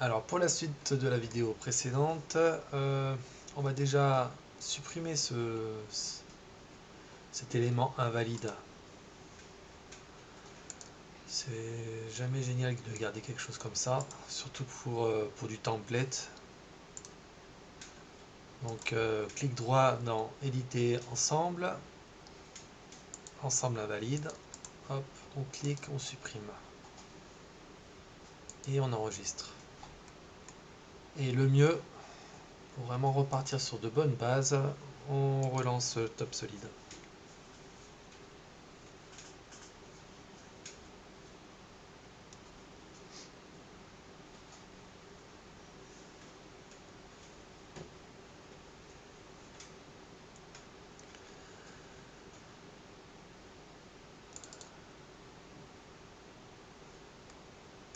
Alors pour la suite de la vidéo précédente, on va déjà supprimer cet élément invalide. C'est jamais génial de garder quelque chose comme ça, surtout pour du template. Donc clic droit dans éditer ensemble, ensemble invalide, hop, on clique, on supprime et on enregistre. Et le mieux, pour vraiment repartir sur de bonnes bases, on relance Top Solid.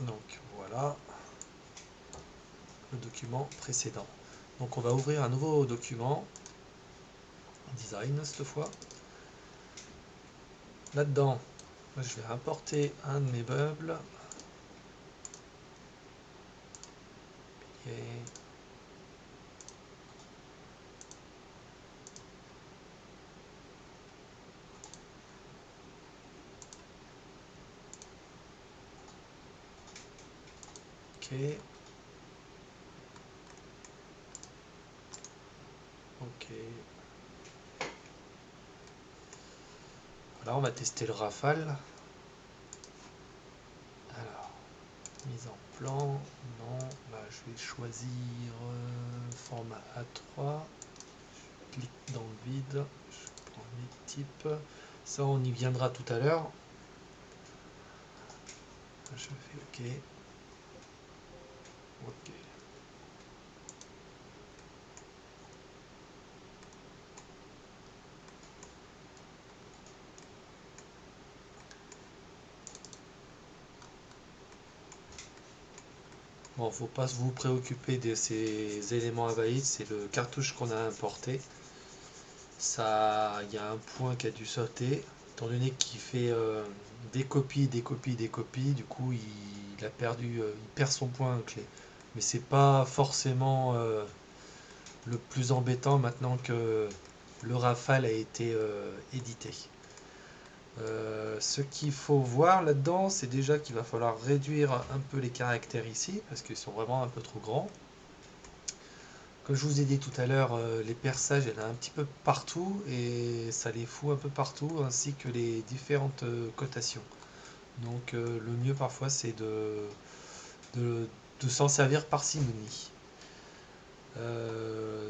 Donc voilà le document précédent. Donc on va ouvrir un nouveau document, design cette fois. Là-dedans, je vais importer un de mes meubles. Et ok. Ok. Voilà, on va tester le Rafale. Alors, mise en plan, non, bah, je vais choisir format A3. Je clique dans le vide, je prends mes types. Ça, on y viendra tout à l'heure. Je fais OK. OK. Bon, faut pas vous préoccuper de ces éléments invalides, c'est le cartouche qu'on a importé. Ça, il y a un point qui a dû sauter, étant donné qu'il fait des copies, des copies, des copies, du coup il a perdu, il perd son point clé. Mais c'est pas forcément le plus embêtant maintenant que le Rafale a été édité. Ce qu'il faut voir là-dedans, c'est déjà qu'il va falloir réduire un peu les caractères ici, parce qu'ils sont vraiment un peu trop grands. Comme je vous ai dit tout à l'heure, les perçages, il y en a un petit peu partout, et ça les fout un peu partout, ainsi que les différentes cotations. Donc le mieux parfois, c'est de s'en servir parcimonie.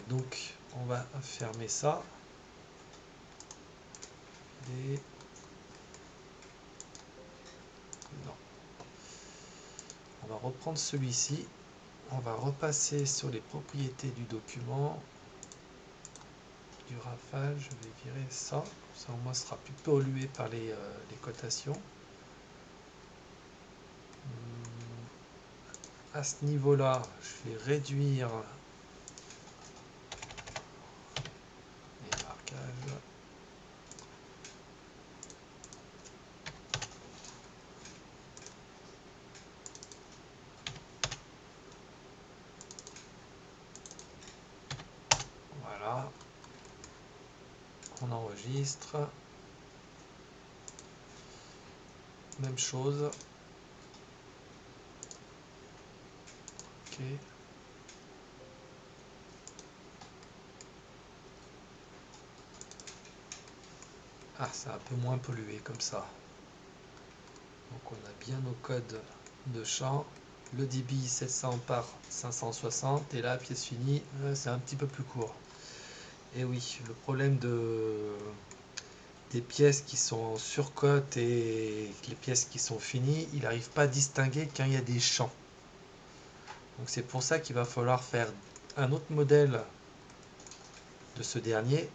Donc on va fermer ça. Et non. On va reprendre celui-ci. On va repasser sur les propriétés du document du Rafale. Je vais virer ça. Ça au moins sera plus pollué par les cotations. À ce niveau-là, je vais réduire les marquages. Voilà. On enregistre. Même chose. Ok. Ah, c'est un peu moins pollué comme ça. Donc on a bien nos codes de champ. Le débit 700 par 560 et là pièce finie, c'est un petit peu plus court. Et oui, le problème des pièces qui sont en surcote et les pièces qui sont finies, il n'arrive pas à distinguer quand il y a des champs. Donc c'est pour ça qu'il va falloir faire un autre modèle de ce dernier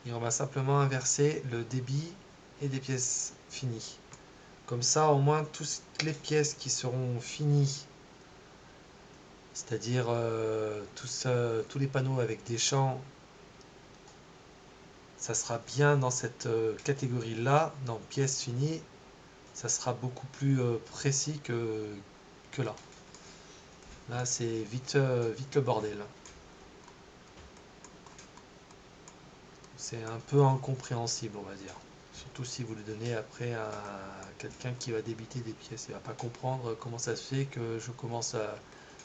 et on va simplement inverser le débit et des pièces finies. Comme ça, au moins, toutes les pièces qui seront finies, c'est-à-dire tous les panneaux avec des champs, ça sera bien dans cette catégorie-là, dans pièces finies, ça sera beaucoup plus précis que là. Là, c'est vite, vite le bordel. C'est un peu incompréhensible, on va dire. Surtout si vous le donnez après à quelqu'un qui va débiter des pièces. Il va pas comprendre comment ça se fait que je commence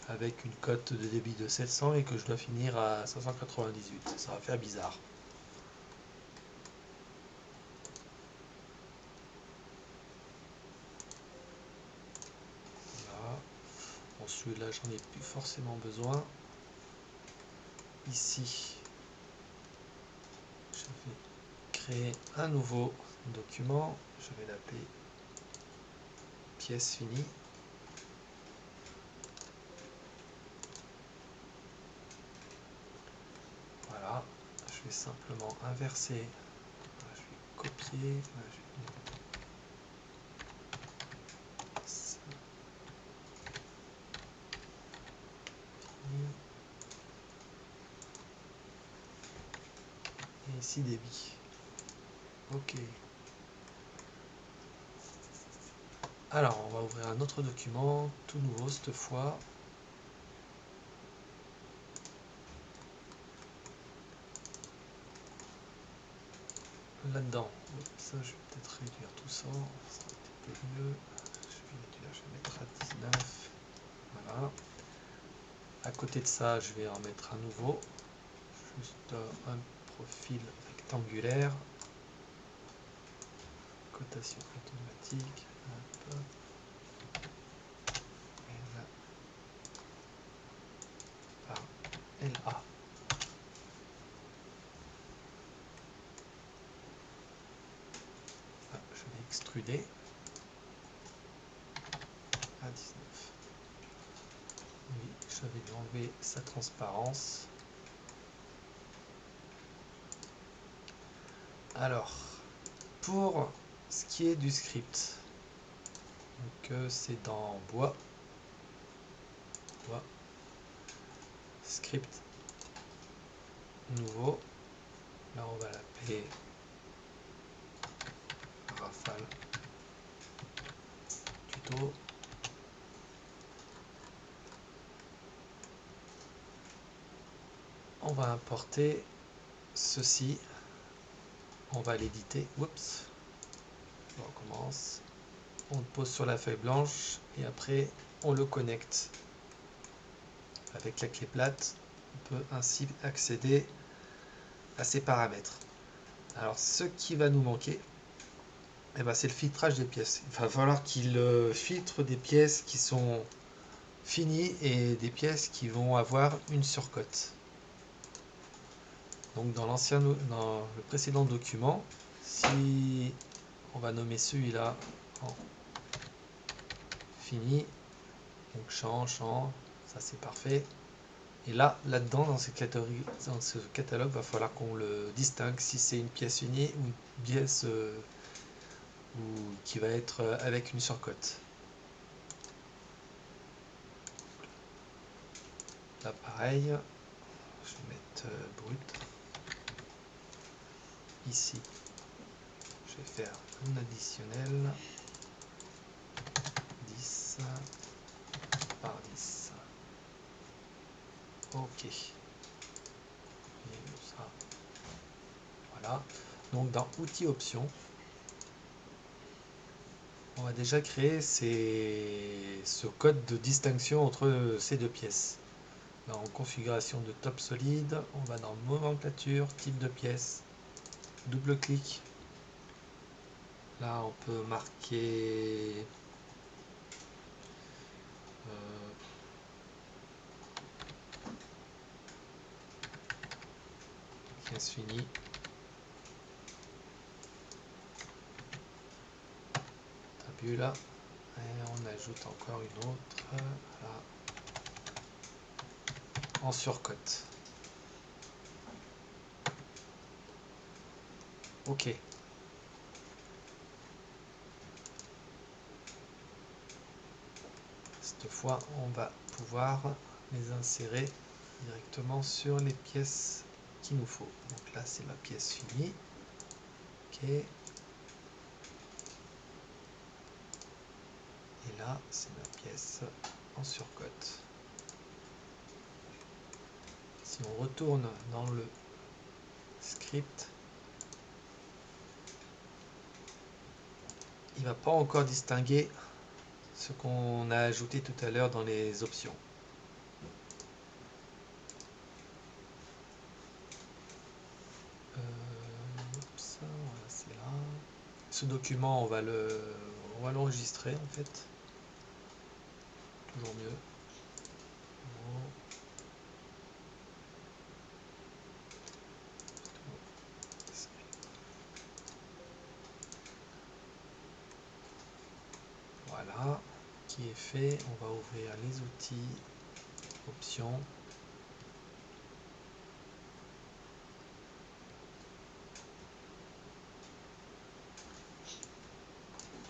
avec une cote de débit de 700 et que je dois finir à 598. Ça va faire bizarre. Voilà. Bon, celui-là, j'en ai plus forcément besoin. Ici, je vais créer un nouveau document. Je vais l'appeler pièce finie. Voilà, je vais simplement inverser. Voilà, je vais copier. Voilà, je vais ça. Et ici débit. Ok. Alors, on va ouvrir un autre document, tout nouveau cette fois. Là-dedans, ça je vais peut-être réduire tout ça, ça va peut-être être mieux. Je vais réduire, je vais mettre à 19. Voilà. À côté de ça, je vais en mettre un nouveau. Juste un profil rectangulaire. Cotation automatique. Hop. L par LA. Je vais extruder à 19. Oui, je vais lui enlever sa transparence. Alors, pour ce qui est du script, donc c'est dans bois, script nouveau. Là, on va l'appeler Rafale tuto. On va importer ceci. On va l'éditer. Oups. On recommence. On le pose sur la feuille blanche et après on le connecte. Avec la clé plate, on peut ainsi accéder à ces paramètres. Alors, ce qui va nous manquer, eh ben, c'est le filtrage des pièces. Il va falloir qu'il filtre des pièces qui sont finies et des pièces qui vont avoir une surcote. Donc dans le précédent document, si on va nommer celui-là en fini, donc champ, ça c'est parfait. Et là-dedans, dans ce catalogue, va falloir qu'on le distingue si c'est une pièce unie ou une pièce qui va être avec une surcote. Là pareil, je vais mettre brut. Ici, je vais faire un additionnel 10 par 10. Ok. Et ça. Voilà. Donc dans outils options, on va déjà créer ce code de distinction entre ces deux pièces. Là, en configuration de top solide, on va dans nomenclature, type de pièce, double-clic. Là, on peut marquer pièce finie. Tabule. Et on ajoute encore une autre. Là, en surcote. Ok. Cette fois, on va pouvoir les insérer directement sur les pièces qu'il nous faut. Donc là, c'est ma pièce finie. Ok. Et là, c'est ma pièce en surcote. Si on retourne dans le script, il ne va pas encore distinguer ce qu'on a ajouté tout à l'heure dans les options. Voilà, c'est là. Ce document, on va l'enregistrer en fait. Toujours mieux. Voilà, qui est fait. On va ouvrir les outils, options.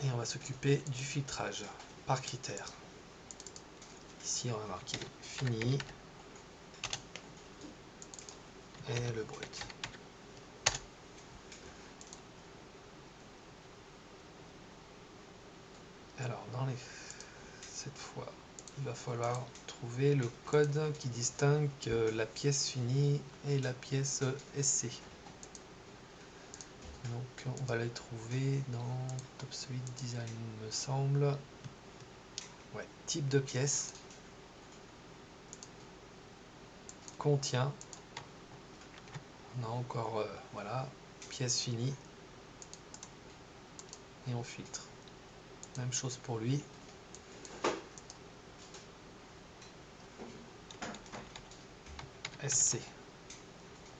Et on va s'occuper du filtrage par critère. Ici, on va marquer fini et le brut. Alors, cette fois, il va falloir trouver le code qui distingue la pièce finie et la pièce SC. Donc, on va les trouver dans Top Suite Design, il me semble. Ouais, type de pièce. Contient. On a encore, voilà, pièce finie. Et on filtre. Même chose pour lui. SC.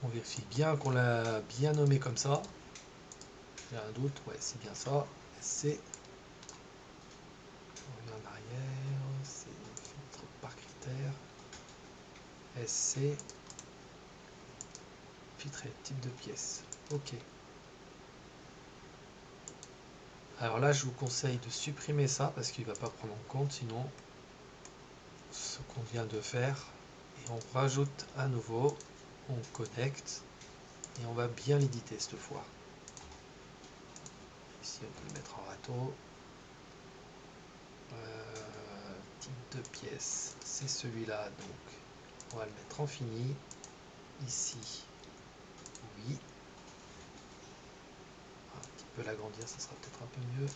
On vérifie bien qu'on l'a bien nommé comme ça. J'ai un doute, ouais, c'est bien ça. SC. On revient en arrière. C'est filtre par critère. SC. Filtrer type de pièce. OK. Alors là, je vous conseille de supprimer ça parce qu'il ne va pas prendre en compte sinon ce qu'on vient de faire. Et on rajoute à nouveau, on connecte et on va bien l'éditer cette fois. Ici, on peut le mettre en râteau. Type de pièce, c'est celui-là, donc on va le mettre en fini. Ici, oui. Un petit peu l'agrandir, ça sera peut-être un peu mieux.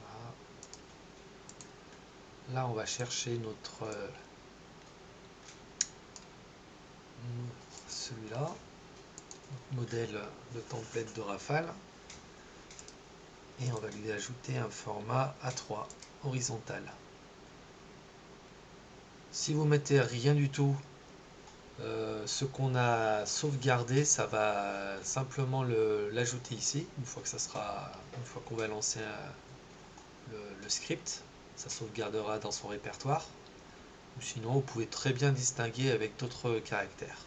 Voilà. Là, on va chercher notre celui-là, modèle de template de Rafale, et on va lui ajouter un format A3 horizontal. Si vous mettez rien du tout, ce qu'on a sauvegardé, ça va simplement l'ajouter ici, une fois qu'on va lancer le script, ça sauvegardera dans son répertoire. Ou sinon, vous pouvez très bien distinguer avec d'autres caractères.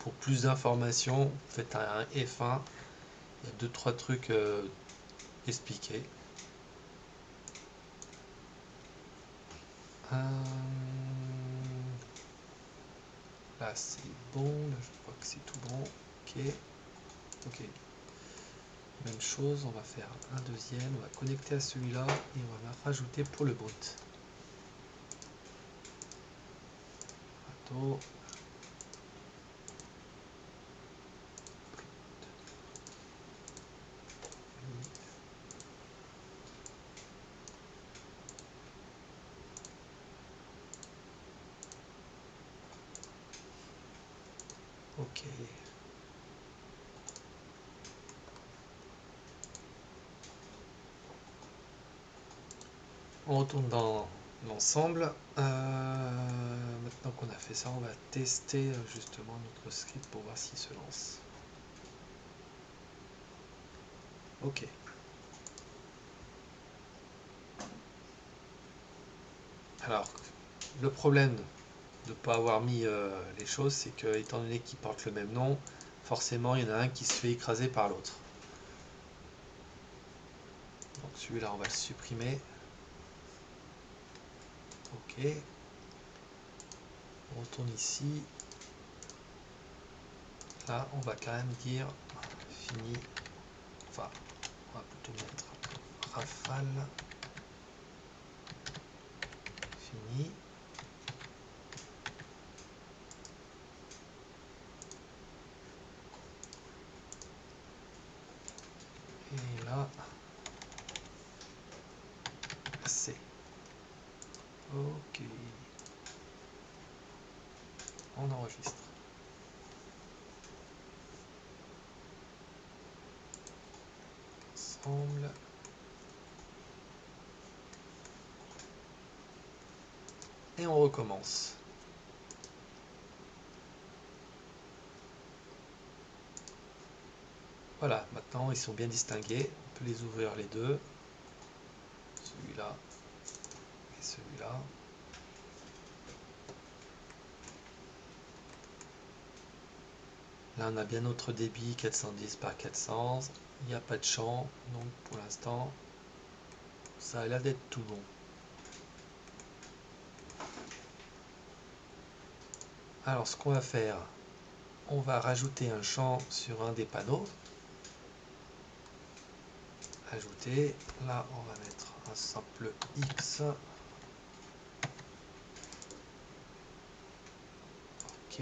Pour plus d'informations, faites un F1, il y a 2-3 trucs expliqués. Là c'est bon, là je crois que c'est tout bon. Ok. Même chose, on va faire un deuxième, on va connecter à celui-là et on va rajouter pour le brut. Râteau. Ok. On retourne dans l'ensemble. Maintenant qu'on a fait ça, on va tester justement notre script pour voir s'il se lance. Ok. Alors, le problème de ne pas avoir mis les choses, c'est que étant donné qu'ils portent le même nom, forcément il y en a un qui se fait écraser par l'autre. Donc celui-là on va le supprimer. Ok. On retourne ici. Là on va quand même dire fini. Enfin, on va plutôt mettre Rafale. Fini. On enregistre. Ensemble. Et on recommence. Voilà, maintenant ils sont bien distingués. On peut les ouvrir les deux. Celui-là et celui-là. Là on a bien notre débit 410 par 400. Il n'y a pas de champ, donc pour l'instant ça a l'air d'être tout bon. Alors ce qu'on va faire, on va rajouter un champ sur un des panneaux. Ajouter, là on va mettre un simple X. Ok.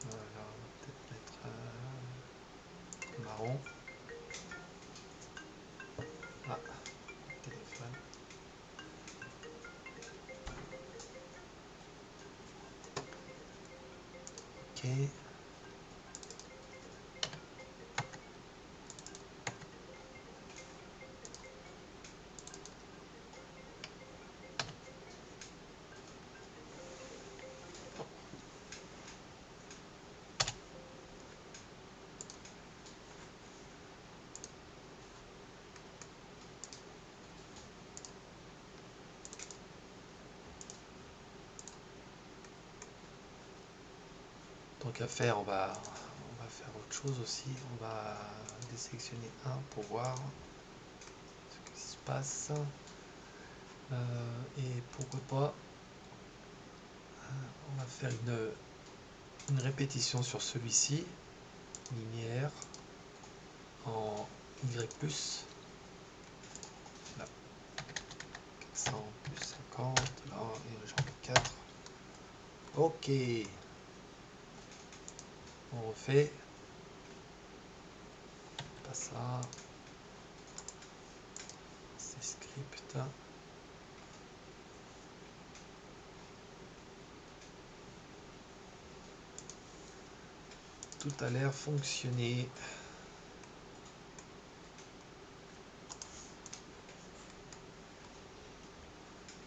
Voilà, on va peut-être mettre un marron. Ah, téléphone. Ok. Donc à faire, on va faire autre chose aussi. On va désélectionner un pour voir ce qui se passe. Et pourquoi pas, on va faire une répétition sur celui-ci, linéaire, en Y+. Là, 400 plus 50, là, et j'en ai 4. Ok. On refait. Pas ça. C'est script. Tout a l'air fonctionner.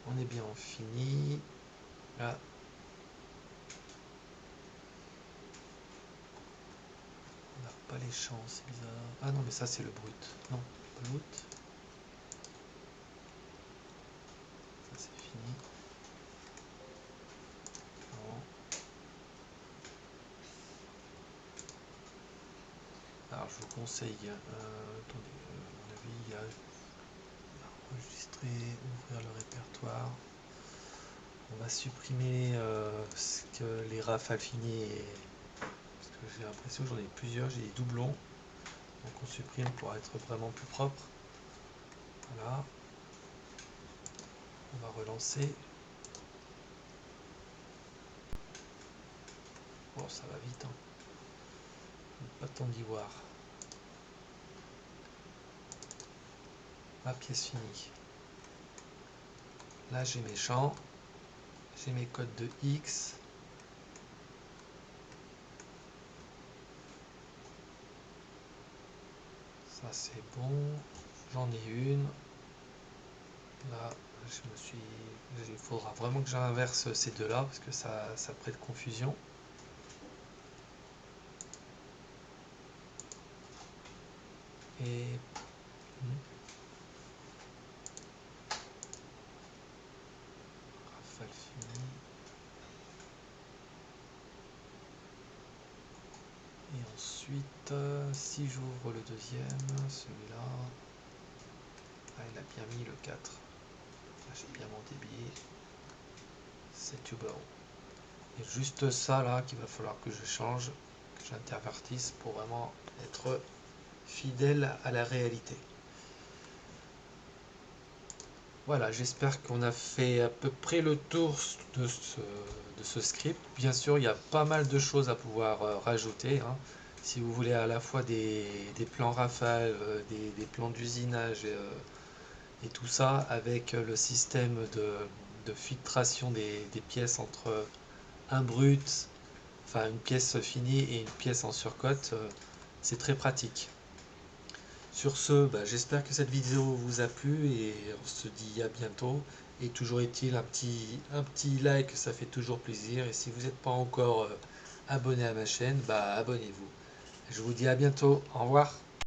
On est bien fini. Là. On n'a pas les champs, c'est bizarre. Ah non, mais ça c'est le brut. Non, brut. Ça c'est fini. Non. Alors je vous conseille, attendez, à mon avis, il y a enregistrer, ouvrir le répertoire. On va supprimer ce que les rafs affinés, parce que j'ai l'impression que j'en ai plusieurs, j'ai des doublons. Donc on supprime pour être vraiment plus propre. Voilà. On va relancer. Bon, ça va vite, hein. Pas de temps d'y voir. Ma pièce finie. Là j'ai mes champs, j'ai mes codes de X. Ça c'est bon. J'en ai une. Là, il faudra vraiment que j'inverse ces deux-là parce que ça prête confusion. Et rafale fini. Et ensuite, si j'ouvre le deuxième, celui-là, ah, il a bien mis le 4. Là, j'ai bien mon débit. C'est tout bon. Et juste ça là qu'il va falloir que je change, que j'intervertisse pour vraiment être fidèle à la réalité. Voilà, j'espère qu'on a fait à peu près le tour de ce script. Bien sûr, il y a pas mal de choses à pouvoir rajouter, hein. Si vous voulez à la fois des plans rafales, des plans d'usinage, Et tout ça avec le système de filtration des pièces entre un brut, enfin une pièce finie et une pièce en surcote, c'est très pratique. Sur ce, j'espère que cette vidéo vous a plu et on se dit à bientôt. Et toujours est-il, un petit like, ça fait toujours plaisir. Et si vous n'êtes pas encore abonné à ma chaîne, abonnez-vous. Je vous dis à bientôt. Au revoir.